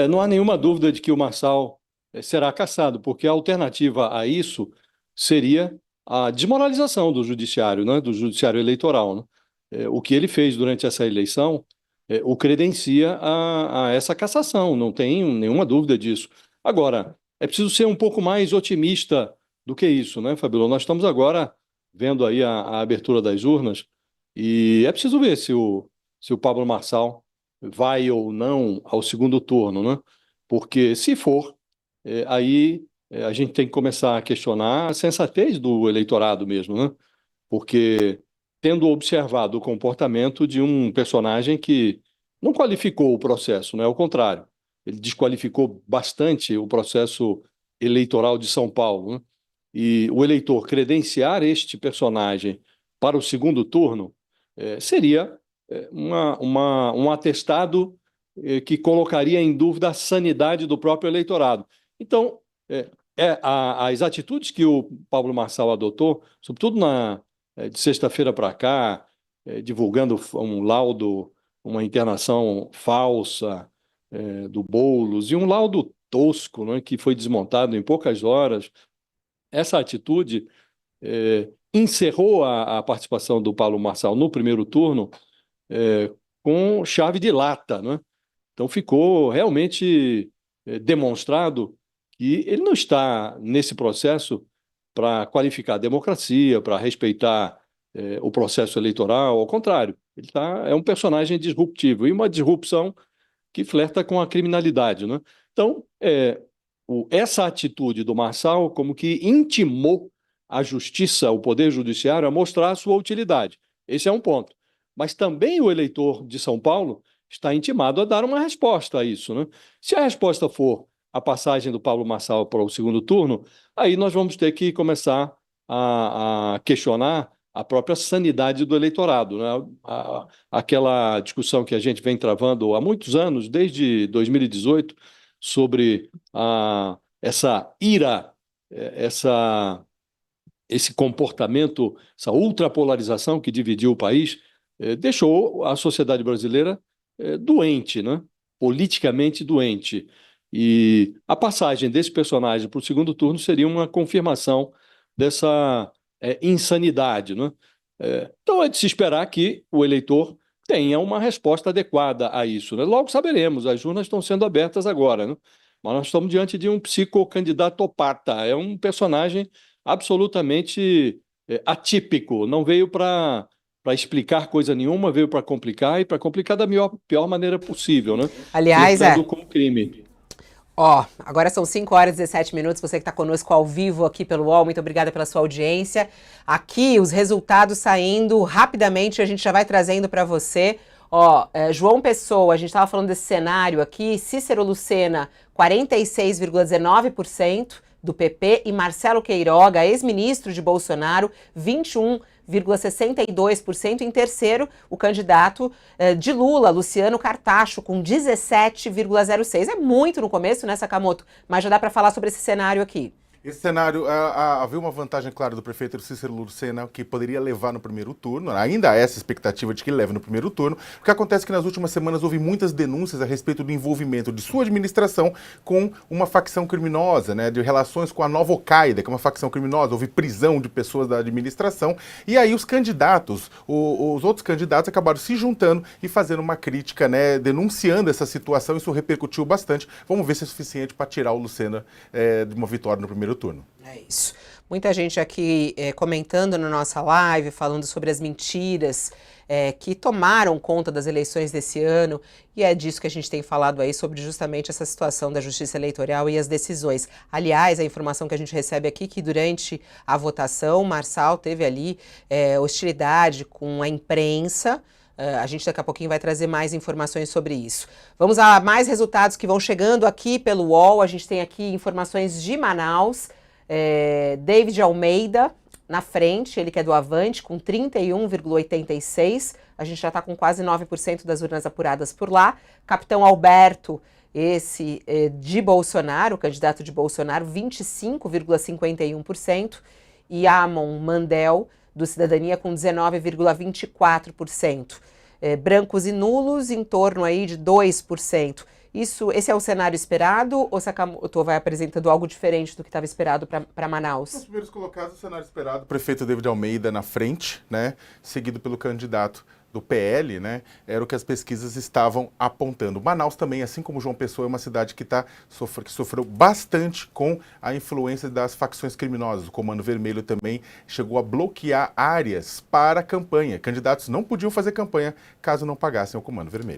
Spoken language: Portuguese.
Não há nenhuma dúvida de que o Marçal será cassado, porque a alternativa a isso seria a desmoralização do judiciário, né, do judiciário eleitoral, né? O que ele fez durante essa eleição o credencia a essa cassação, não tem nenhuma dúvida disso. Agora, é preciso ser um pouco mais otimista do que isso, né, Fabíola? Nós estamos agora vendo aí a abertura das urnas e é preciso ver se o Pablo Marçal vai ou não ao segundo turno, né? Porque se for, aí a gente tem que começar a questionar a sensatez do eleitorado mesmo, né? Porque tendo observado o comportamento de um personagem que não qualificou o processo, né? Ao contrário, ele desqualificou bastante o processo eleitoral de São Paulo, né? E o eleitor credenciar este personagem para o segundo turno seria um atestado que colocaria em dúvida a sanidade do próprio eleitorado. Então, as atitudes que o Pablo Marçal adotou, sobretudo de sexta-feira para cá, divulgando um laudo, uma internação falsa do Boulos, e um laudo tosco, né, que foi desmontado em poucas horas. Essa atitude encerrou a participação do Paulo Marçal no primeiro turno com chave de lata, né? Então ficou realmente demonstrado que ele não está nesse processo para qualificar a democracia, para respeitar o processo eleitoral, ao contrário, é um personagem disruptivo e uma disrupção que flerta com a criminalidade, né? Então, essa atitude do Marçal como que intimou a justiça, o poder judiciário, a mostrar a sua utilidade. Esse é um ponto. Mas também o eleitor de São Paulo está intimado a dar uma resposta a isso, né? Se a resposta for a passagem do Pablo Marçal para o segundo turno, aí nós vamos ter que começar a questionar a própria sanidade do eleitorado, né? Aquela discussão que a gente vem travando há muitos anos, desde 2018, sobre essa ira, essa, esse comportamento, essa ultrapolarização que dividiu o país, deixou a sociedade brasileira doente, né? Politicamente doente. E a passagem desse personagem para o segundo turno seria uma confirmação dessa insanidade, né? Então é de se esperar que o eleitor tenha uma resposta adequada a isso, né? Logo saberemos, as urnas estão sendo abertas agora, né? Mas nós estamos diante de um psicocandidatopata, é um personagem absolutamente atípico, não veio para explicar coisa nenhuma, veio para complicar e para complicar da pior maneira possível, né? Aliás, Flertando com o crime. Ó, agora são 5 horas e 17 minutos. Você que está conosco ao vivo aqui pelo UOL, muito obrigada pela sua audiência. Aqui, os resultados saindo rapidamente, a gente já vai trazendo para você. Ó, João Pessoa, a gente estava falando desse cenário aqui, Cícero Lucena, 46,19% do PP, e Marcelo Queiroga, ex-ministro de Bolsonaro, 21,62%. Em terceiro, o candidato de Lula, Luciano Cartacho, com 17,06%. É muito no começo, né, Sakamoto? Mas já dá para falar sobre esse cenário aqui. Esse cenário, havia uma vantagem, claro, do prefeito Cícero Lucena, que poderia levar no primeiro turno. Ainda há essa expectativa de que ele leve no primeiro turno. O que acontece é que nas últimas semanas houve muitas denúncias a respeito do envolvimento de sua administração com uma facção criminosa, né, de relações com a nova Al-Qaeda, que é uma facção criminosa. Houve prisão de pessoas da administração. E aí os candidatos, os outros candidatos acabaram se juntando e fazendo uma crítica, né, denunciando essa situação. Isso repercutiu bastante. Vamos ver se é suficiente para tirar o Lucena de uma vitória no primeiro turno. É isso. Muita gente aqui comentando na nossa live, falando sobre as mentiras que tomaram conta das eleições desse ano, e é disso que a gente tem falado aí, sobre justamente essa situação da justiça eleitoral e as decisões. Aliás, a informação que a gente recebe aqui, que durante a votação, Marçal teve ali hostilidade com a imprensa. A gente daqui a pouquinho vai trazer mais informações sobre isso. Vamos a mais resultados que vão chegando aqui pelo UOL. A gente tem aqui informações de Manaus. David Almeida na frente, ele que é do Avante, com 31,86%. A gente já está com quase 9% das urnas apuradas por lá. Capitão Alberto, esse de Bolsonaro, o candidato de Bolsonaro, 25,51%. E Amon Mandel, do Cidadania, com 19,24%. Brancos e nulos em torno aí de 2%. Esse é o cenário esperado ou Sakamoto vai apresentando algo diferente do que estava esperado para Manaus? Os primeiros colocados, o cenário esperado, o prefeito David Almeida na frente, né, seguido pelo candidato do PL, né, era o que as pesquisas estavam apontando. Manaus também, assim como João Pessoa, é uma cidade que sofreu bastante com a influência das facções criminosas. O Comando Vermelho também chegou a bloquear áreas para a campanha. Candidatos não podiam fazer campanha caso não pagassem ao Comando Vermelho.